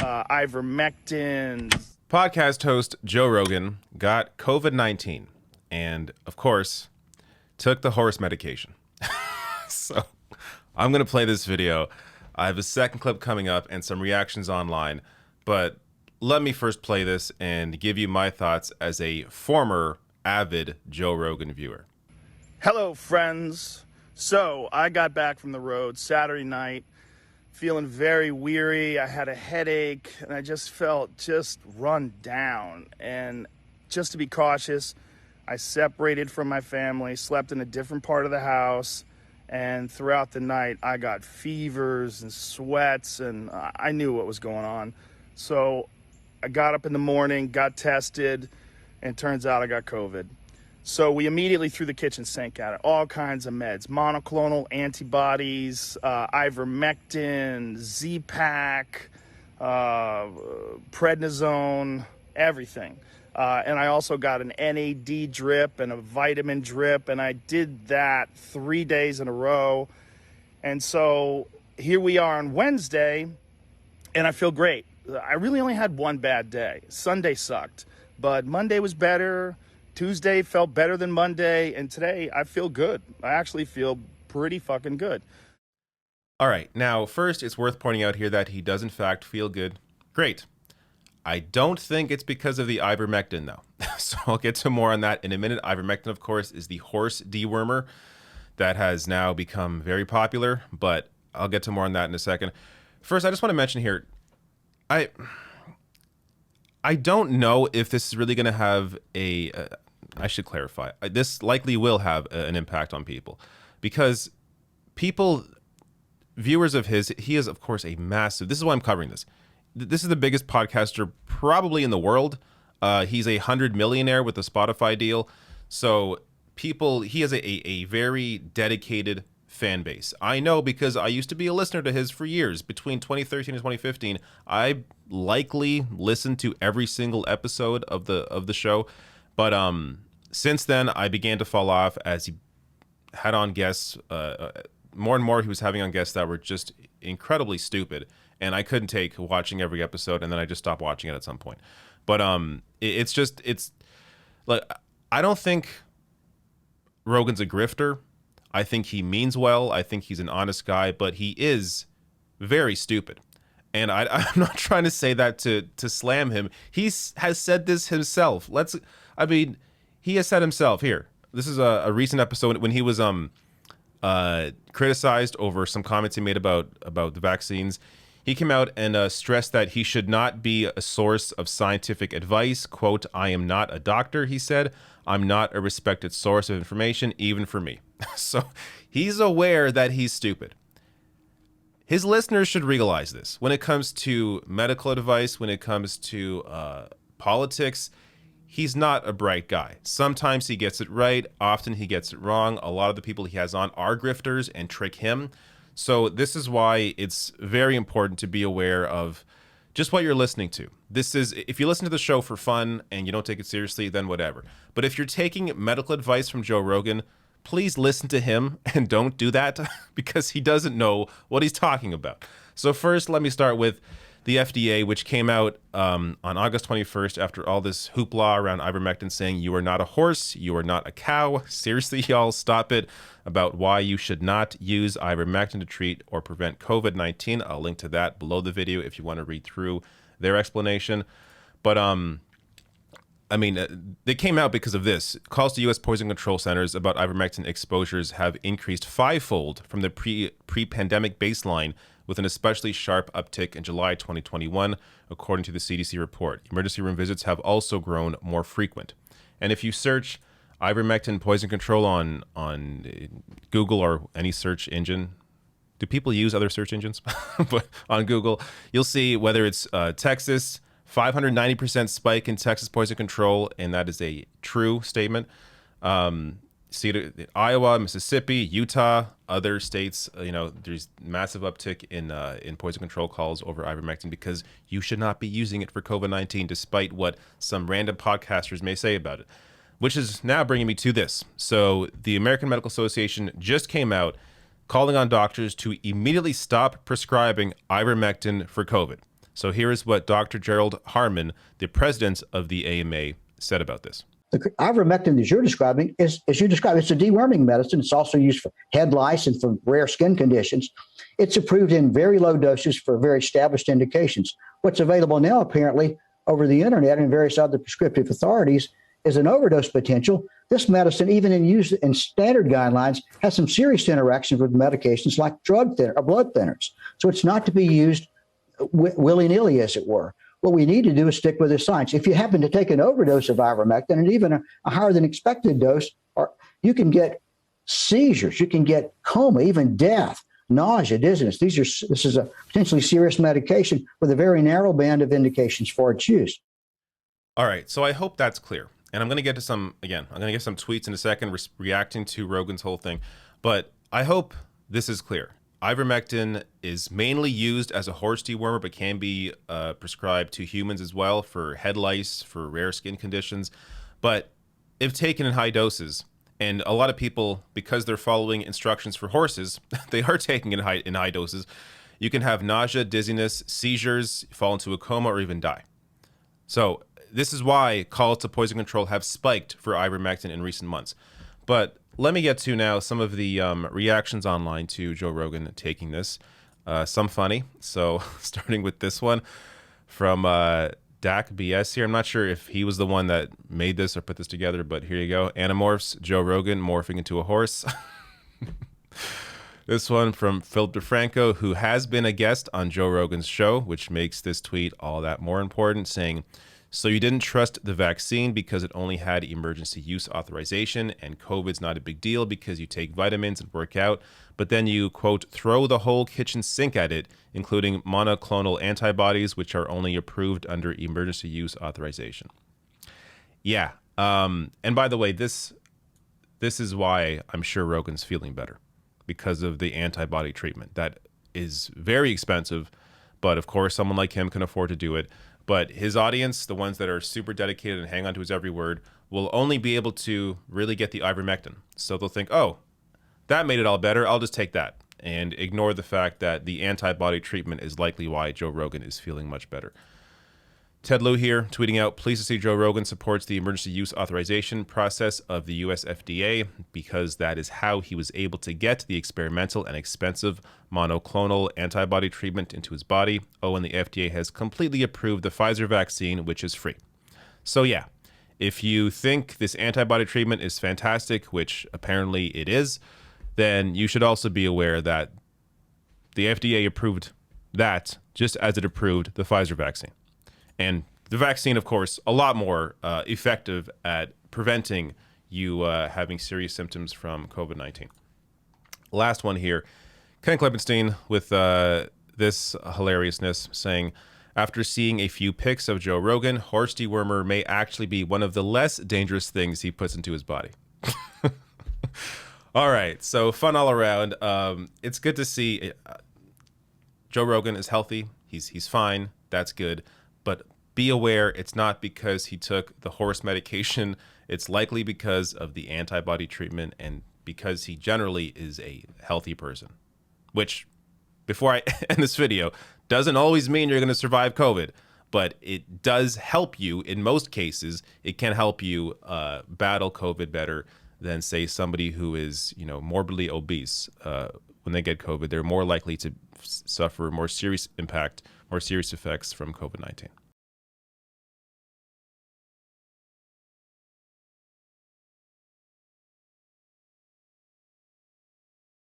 ivermectin. Podcast host Joe Rogan got COVID-19 and, of course, took the horse medication. So I'm going to play this video. I have a second clip coming up and some reactions online, but let me first play this and give you my thoughts as a former avid Joe Rogan viewer. Hello, friends. So I got back from the road Saturday night, feeling very weary. I had a headache and I just felt run down. And just to be cautious, I separated from my family, slept in a different part of the house, and throughout the night I got fevers and sweats, and I knew what was going on. So I got up in the morning, got tested, and turns out I got COVID. So we immediately threw the kitchen sink at it. All kinds of meds, monoclonal antibodies, ivermectin, Z-Pak, prednisone, everything. And I also got an NAD drip and a vitamin drip, and I did that 3 days in a row. And so here we are on Wednesday, and I feel great. I really only had one bad day. Sunday sucked, but Monday was better. Tuesday felt better than Monday, and today I feel good. I actually feel pretty fucking good. All right, now first it's worth pointing out here that he does in fact feel good. Great. I don't think it's because of the ivermectin though. So I'll get to more on that in a minute. Ivermectin, of course, is the horse dewormer that has now become very popular, but I'll get to more on that in a second. First, I just want to mention here, I don't know if this is really going to have I should clarify. This likely will have an impact on people because viewers of his, he is, of course, a massive, this is why I'm covering this. This is the biggest podcaster probably in the world. He's a 100 millionaire with a Spotify deal. So he has a very dedicated fan base. I know because I used to be a listener to his for years. Between 2013 and 2015, I likely listened to every single episode of the show. But since then, I began to fall off as he had on guests. More and more, he was having on guests that were just incredibly stupid. And I couldn't take watching every episode, and then I just stopped watching it at some point. But it's like, I don't think Rogan's a grifter. I think he means well. I think he's an honest guy, but he is very stupid. And I'm not trying to say that to slam him. He has said this himself. He has said himself here. This is a recent episode when he was criticized over some comments he made about the vaccines. He came out and stressed that he should not be a source of scientific advice. Quote, "I am not a doctor," he said. "I'm not a respected source of information, even for me." So he's aware that he's stupid. His listeners should realize this. When it comes to medical advice, when it comes to politics, he's not a bright guy. Sometimes he gets it right. Often he gets it wrong. A lot of the people he has on are grifters and trick him. So this is why it's very important to be aware of just what you're listening to. If you listen to the show for fun and you don't take it seriously, then whatever. But if you're taking medical advice from Joe Rogan, please listen to him and don't do that because he doesn't know what he's talking about. So first, let me start with the FDA, which came out on August 21st after all this hoopla around ivermectin saying you are not a horse, you are not a cow. Seriously, y'all, stop it, about why you should not use ivermectin to treat or prevent COVID-19. I'll link to that below the video if you want to read through their explanation. But they came out because of this. Calls to U.S. poison control centers about ivermectin exposures have increased fivefold from the pre-pandemic baseline, with an especially sharp uptick in July 2021, according to the CDC report. Emergency room visits have also grown more frequent. And if you search ivermectin poison control on Google or any search engine, do people use other search engines? But on Google, you'll see whether it's Texas, 590% spike in Texas poison control, and that is a true statement. Iowa, Mississippi, Utah, other states, there's massive uptick in poison control calls over ivermectin because you should not be using it for COVID-19, despite what some random podcasters may say about it. Which is now bringing me to this. So the American Medical Association just came out calling on doctors to immediately stop prescribing ivermectin for COVID. So here is what Dr. Gerald Harmon, the president of the AMA, said about this. The ivermectin that you're describing is, as you described, it's a deworming medicine. It's also used for head lice and for rare skin conditions. It's approved in very low doses for very established indications. What's available now, apparently, over the internet and various other prescriptive authorities is an overdose potential. This medicine, even in use in standard guidelines, has some serious interactions with medications like blood thinners. So it's not to be used willy-nilly, as it were. What we need to do is stick with the science. If you happen to take an overdose of ivermectin and even a higher than expected dose, you can get seizures, you can get coma, even death, nausea, dizziness. This is a potentially serious medication with a very narrow band of indications for its use. All right, so I hope that's clear. And I'm going to get to some tweets in a second reacting to Rogan's whole thing. But I hope this is clear. Ivermectin is mainly used as a horse dewormer, but can be prescribed to humans as well for head lice, for rare skin conditions. But if taken in high doses, and a lot of people, because they're following instructions for horses, they are taking it in high doses, you can have nausea, dizziness, seizures, fall into a coma, or even die. So this is why calls to poison control have spiked for ivermectin in recent months. But let me get to now some of the reactions online to Joe Rogan taking this. Some funny. So starting with this one from Dak BS here. I'm not sure if he was the one that made this or put this together, but here you go. Animorphs, Joe Rogan morphing into a horse. This one from Philip DeFranco, who has been a guest on Joe Rogan's show, which makes this tweet all that more important, saying, so you didn't trust the vaccine because it only had emergency use authorization, and COVID's not a big deal because you take vitamins and work out, but then you, quote, throw the whole kitchen sink at it, including monoclonal antibodies, which are only approved under emergency use authorization. Yeah. And by the way, this is why I'm sure Rogan's feeling better, because of the antibody treatment. That is very expensive, but of course someone like him can afford to do it. But his audience, the ones that are super dedicated and hang on to his every word, will only be able to really get the ivermectin. So they'll think, oh, that made it all better, I'll just take that, and ignore the fact that the antibody treatment is likely why Joe Rogan is feeling much better. Ted Lieu here, tweeting out, pleased to see Joe Rogan supports the emergency use authorization process of the US FDA because that is how he was able to get the experimental and expensive monoclonal antibody treatment into his body. Oh, and the FDA has completely approved the Pfizer vaccine, which is free. So yeah, if you think this antibody treatment is fantastic, which apparently it is, then you should also be aware that the FDA approved that just as it approved the Pfizer vaccine. And the vaccine, of course, a lot more effective at preventing you having serious symptoms from COVID-19. Last one here. Ken Klippenstein with this hilariousness saying, after seeing a few pics of Joe Rogan, horse dewormer may actually be one of the less dangerous things he puts into his body. All right, so fun all around. It's good to see Joe Rogan is healthy. He's fine. That's good. But be aware, it's not because he took the horse medication. It's likely because of the antibody treatment and because he generally is a healthy person. Which, before I end this video, doesn't always mean you're going to survive COVID. But it does help you. In most cases, it can help you battle COVID better than, say, somebody who is, morbidly obese. When they get COVID, they're more likely to suffer more serious impact, more serious effects from COVID-19.